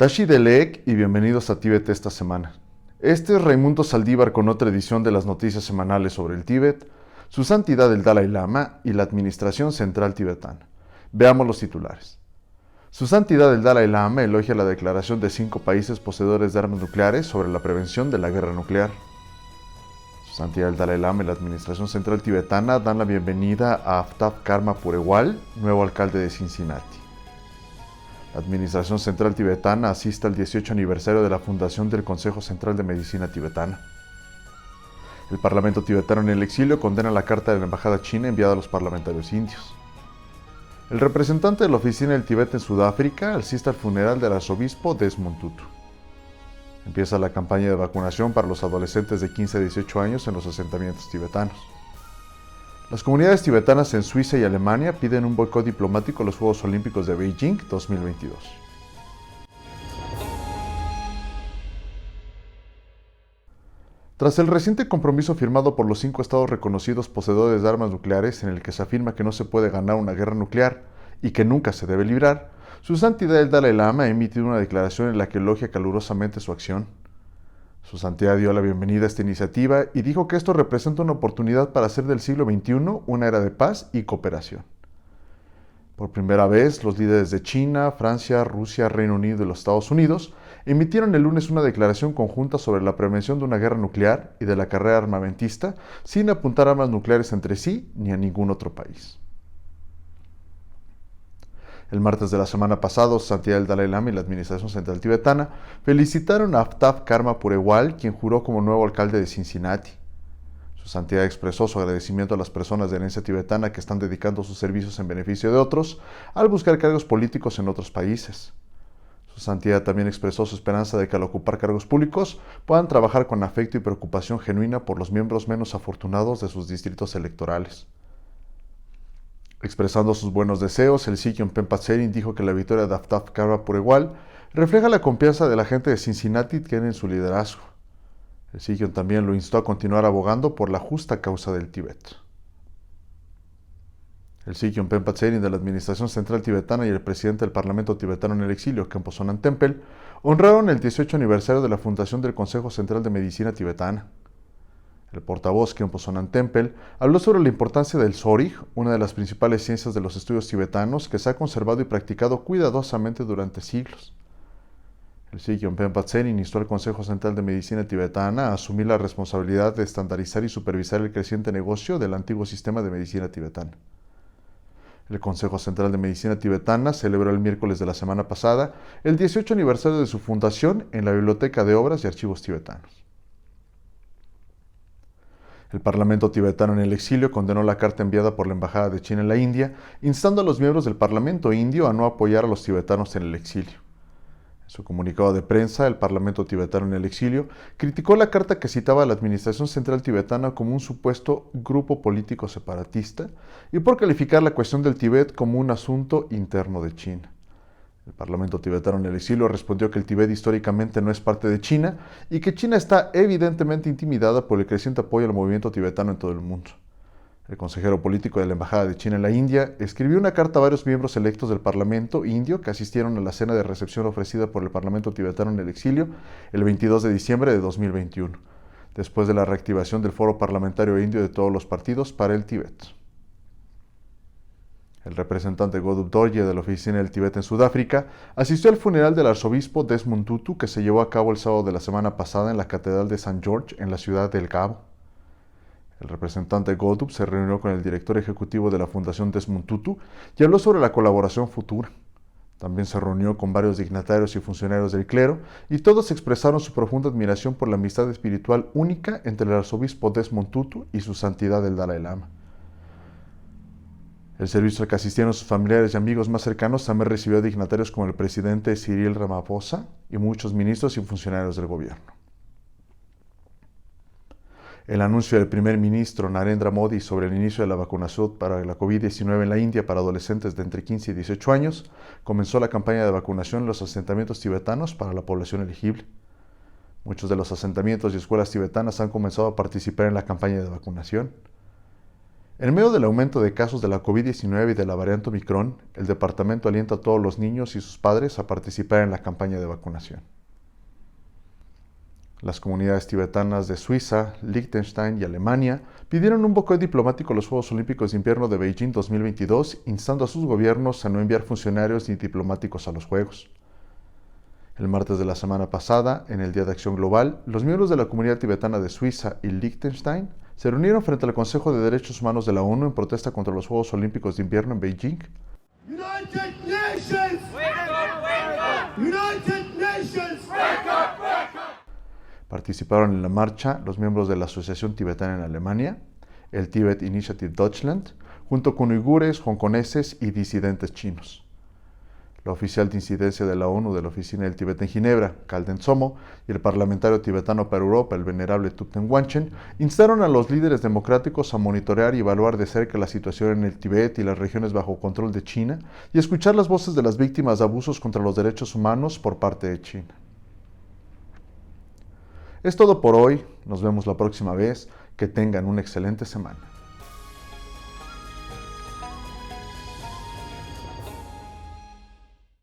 Tashi Delek y bienvenidos a Tíbet esta semana. Este es Raimundo Saldívar con otra edición de las noticias semanales sobre el Tíbet, su santidad el Dalai Lama y la Administración Central Tibetana. Veamos los titulares. Su santidad el Dalai Lama elogia la declaración de 5 países poseedores de armas nucleares sobre la prevención de la guerra nuclear. Su santidad el Dalai Lama y la Administración Central Tibetana dan la bienvenida a Aftab Karma Purewal, nuevo alcalde de Cincinnati. La Administración Central Tibetana asiste al 18 aniversario de la fundación del Consejo Central de Medicina Tibetana. El Parlamento tibetano en el exilio condena la carta de la Embajada China enviada a los parlamentarios indios. El representante de la Oficina del Tíbet en Sudáfrica asiste al funeral del arzobispo Desmond Tutu. Empieza la campaña de vacunación para los adolescentes de 15 a 18 años en los asentamientos tibetanos. Las comunidades tibetanas en Suiza y Alemania piden un boicot diplomático a los Juegos Olímpicos de Beijing 2022. Tras el reciente compromiso firmado por los 5 estados reconocidos poseedores de armas nucleares en el que se afirma que no se puede ganar una guerra nuclear y que nunca se debe librar, su santidad el Dalai Lama ha emitido una declaración en la que elogia calurosamente su acción. Su santidad dio la bienvenida a esta iniciativa y dijo que esto representa una oportunidad para hacer del siglo XXI una era de paz y cooperación. Por primera vez, los líderes de China, Francia, Rusia, Reino Unido y los Estados Unidos emitieron el lunes una declaración conjunta sobre la prevención de una guerra nuclear y de la carrera armamentista sin apuntar armas nucleares entre sí ni a ningún otro país. El martes de la semana pasada, su santidad el Dalai Lama y la Administración Central Tibetana felicitaron a Aftab Karma Purewal, quien juró como nuevo alcalde de Cincinnati. Su santidad expresó su agradecimiento a las personas de herencia tibetana que están dedicando sus servicios en beneficio de otros al buscar cargos políticos en otros países. Su santidad también expresó su esperanza de que al ocupar cargos públicos puedan trabajar con afecto y preocupación genuina por los miembros menos afortunados de sus distritos electorales. Expresando sus buenos deseos, el Sikh Pempa Tserin dijo que la victoria de Aftab Karma Purewal refleja la confianza de la gente de Cincinnati que tiene en su liderazgo. El Sikh también lo instó a continuar abogando por la justa causa del Tíbet. El Sikh Pempa Tserin de la Administración Central Tibetana y el presidente del Parlamento tibetano en el exilio, Khenpo Sonam Temple, honraron el 18 aniversario de la fundación del Consejo Central de Medicina Tibetana. El portavoz Khenpo Sonam Temple habló sobre la importancia del Sorij, una de las principales ciencias de los estudios tibetanos que se ha conservado y practicado cuidadosamente durante siglos. El Sikh Pempa Tserin instó al Consejo Central de Medicina Tibetana a asumir la responsabilidad de estandarizar y supervisar el creciente negocio del antiguo sistema de medicina tibetana. El Consejo Central de Medicina Tibetana celebró el miércoles de la semana pasada el 18 aniversario de su fundación en la Biblioteca de Obras y Archivos Tibetanos. El Parlamento tibetano en el exilio condenó la carta enviada por la Embajada de China en la India, instando a los miembros del Parlamento indio a no apoyar a los tibetanos en el exilio. En su comunicado de prensa, el Parlamento tibetano en el exilio criticó la carta que citaba a la Administración Central Tibetana como un supuesto grupo político separatista y por calificar la cuestión del Tíbet como un asunto interno de China. El Parlamento tibetano en el exilio respondió que el Tíbet históricamente no es parte de China y que China está evidentemente intimidada por el creciente apoyo al movimiento tibetano en todo el mundo. El consejero político de la Embajada de China en la India escribió una carta a varios miembros electos del Parlamento indio que asistieron a la cena de recepción ofrecida por el Parlamento tibetano en el exilio el 22 de diciembre de 2021, después de la reactivación del Foro Parlamentario Indio de todos los partidos para el Tíbet. El representante Godup Dorje de la Oficina del Tíbet en Sudáfrica asistió al funeral del arzobispo Desmond Tutu que se llevó a cabo el sábado de la semana pasada en la Catedral de St. George en la ciudad del Cabo. El representante Godup se reunió con el director ejecutivo de la Fundación Desmond Tutu y habló sobre la colaboración futura. También se reunió con varios dignatarios y funcionarios del clero y todos expresaron su profunda admiración por la amistad espiritual única entre el arzobispo Desmond Tutu y su santidad el Dalai Lama. El servicio al que asistieron sus familiares y amigos más cercanos también recibió a dignatarios como el presidente Cyril Ramaphosa y muchos ministros y funcionarios del gobierno. El anuncio del primer ministro Narendra Modi sobre el inicio de la vacunación para la COVID-19 en la India para adolescentes de entre 15 y 18 años comenzó la campaña de vacunación en los asentamientos tibetanos para la población elegible. Muchos de los asentamientos y escuelas tibetanas han comenzado a participar en la campaña de vacunación. En medio del aumento de casos de la COVID-19 y de la variante Omicron, el departamento alienta a todos los niños y sus padres a participar en la campaña de vacunación. Las comunidades tibetanas de Suiza, Liechtenstein y Alemania pidieron un boicot diplomático a los Juegos Olímpicos de Invierno de Beijing 2022, instando a sus gobiernos a no enviar funcionarios ni diplomáticos a los Juegos. El martes de la semana pasada, en el Día de Acción Global, los miembros de la comunidad tibetana de Suiza y Liechtenstein se reunieron frente al Consejo de Derechos Humanos de la ONU en protesta contra los Juegos Olímpicos de Invierno en Beijing. United Nations! Wake up, wake up! United Nations! Wake up, wake up! Participaron en la marcha los miembros de la Asociación Tibetana en Alemania, el Tibet Initiative Deutschland, junto con uigures, hongkoneses y disidentes chinos. La oficial de incidencia de la ONU de la Oficina del Tíbet en Ginebra, Kalden Somo, y el parlamentario tibetano para Europa, el venerable Thupten Wanchen, instaron a los líderes democráticos a monitorear y evaluar de cerca la situación en el Tíbet y las regiones bajo control de China y escuchar las voces de las víctimas de abusos contra los derechos humanos por parte de China. Es todo por hoy, nos vemos la próxima vez, que tengan una excelente semana.